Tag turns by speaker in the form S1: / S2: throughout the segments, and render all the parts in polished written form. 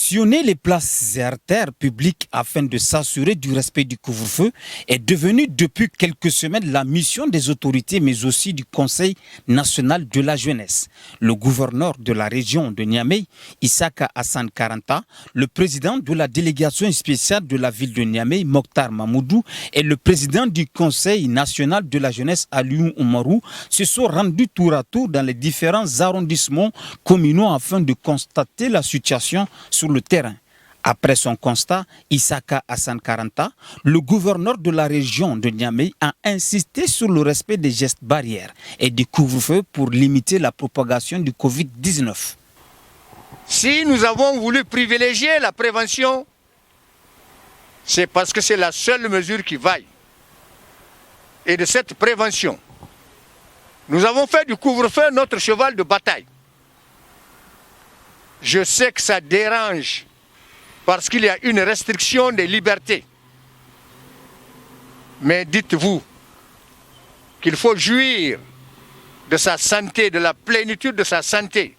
S1: Sillonner les places et artères publiques afin de s'assurer du respect du couvre-feu est devenu depuis quelques semaines la mission des autorités mais aussi du Conseil national de la jeunesse. Le gouverneur de la région de Niamey, Issaka Hassan Karanta, le président de la délégation spéciale de la ville de Niamey, Mokhtar Mahmoudou, et le président du Conseil national de la jeunesse, Aliou Oumarou, se sont rendus tour à tour dans les différents arrondissements communaux afin de constater la situation sur le terrain. Après son constat, Issaka Hassan Karanta, le gouverneur de la région de Niamey, a insisté sur le respect des gestes barrières et du couvre-feu pour limiter la propagation du Covid-19.
S2: Si nous avons voulu privilégier la prévention, c'est parce que c'est la seule mesure qui vaille. Et de cette prévention, nous avons fait du couvre-feu notre cheval de bataille. Je sais que ça dérange parce qu'il y a une restriction des libertés. Mais dites-vous qu'il faut jouir de sa santé, de la plénitude de sa santé.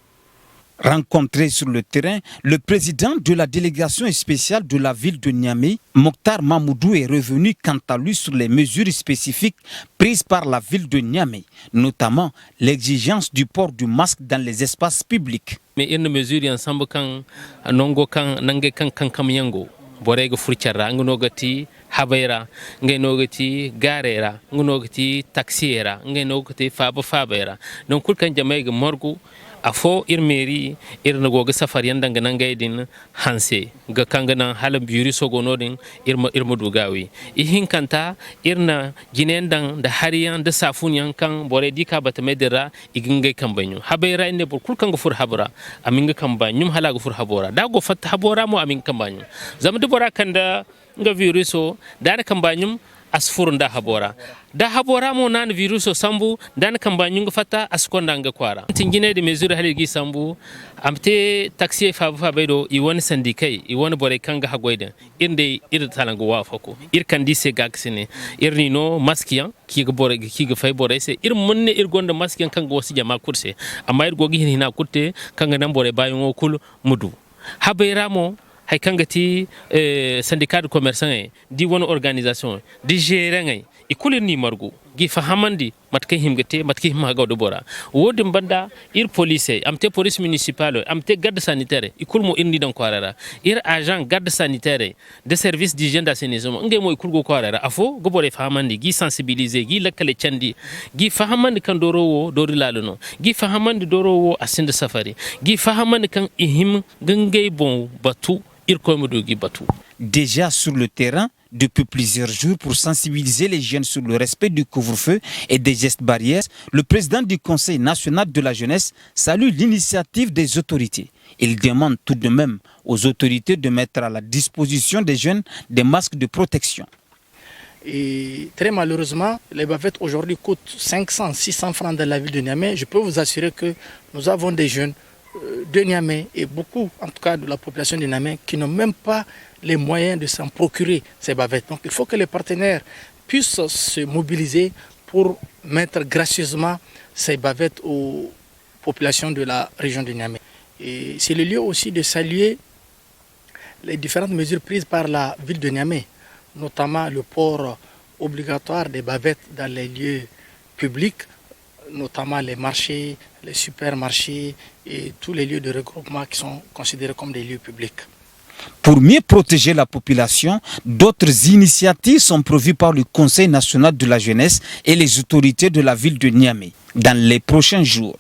S1: Rencontré sur le terrain, le président de la délégation spéciale de la ville de Niamey, Mokhtar Mahmoudou, est revenu quant à lui sur les mesures spécifiques prises par la ville de Niamey, notamment l'exigence du port du masque dans les espaces publics.
S3: Mais une mesure ensemble quand nongo quand nange quand kamyango borego furchara ngonogati habaira ngenogati garera ngonogati taxiera ngenogati fabera donc kulkan jamaiga morgu afo irmeri irnagoga safariyan danga nangaydin hanse ga kangana hala buri sogonodin irma dugawi ihin kanta irna ginendan da hariyan da safunyan kan bore dika bata medira igingay kambanyu habayra inde bor kulkan gufur habra aminga kambanyum hala gufur habora da go fat habora mo amin kambanyu zamdu bora kanda nga viruso da kambanyum asfurun da habora mo nan viruso sambu dan kambanyung fata askonda nga kwara tingine de mesure haligi sambu amte taxi fa bedo I won syndicat I won bore kanga hagoida inde talanga wafako kandise gaksine irnino maskiyan kiga bore kiga fay bore se munne gonda maskiyan kanga wasi jama kurse amma gogi hina kutte kanga nan bore bayon kul mudu habayramo hay kangati syndicat de commerçants di won organisation di gérer ikuli ni margu gi fahamandi matke himgete matke himma gawdo bora wodi banda police amte police municipal amte garde sanitaire ikul mo indi dan kwarara agent garde sanitaire de service d'hygiène d'assainissement ngey mo ikul go kwarara afo go bore fahamandi gi sensibiliser gi lakale candi gi fahamandi kan dorowo dori laluno gi fahamandi dorowo asinde safari gi fahamandi kan ihim ngey bon batu
S1: Déjà sur le terrain, depuis plusieurs jours, pour sensibiliser les jeunes sur le respect du couvre-feu et des gestes barrières, le président du Conseil national de la jeunesse salue l'initiative des autorités. Il demande tout de même aux autorités de mettre à la disposition des jeunes des masques de protection.
S4: Et très malheureusement, les bavettes aujourd'hui coûtent 500-600 francs dans la ville de Niamey. Je peux vous assurer que nous avons des jeunes de Niamey et beaucoup, en tout cas de la population de Niamey, qui n'ont même pas les moyens de s'en procurer ces bavettes. Donc il faut que les partenaires puissent se mobiliser pour mettre gracieusement ces bavettes aux populations de la région de Niamey. Et c'est le lieu aussi de saluer les différentes mesures prises par la ville de Niamey, notamment le port obligatoire des bavettes dans les lieux publics, notamment les marchés, les supermarchés et tous les lieux de regroupement qui sont considérés comme des lieux publics.
S1: Pour mieux protéger la population, d'autres initiatives sont prévues par le Conseil national de la jeunesse et les autorités de la ville de Niamey dans les prochains jours.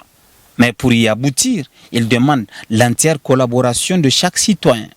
S1: Mais pour y aboutir, ils demandent l'entière collaboration de chaque citoyen.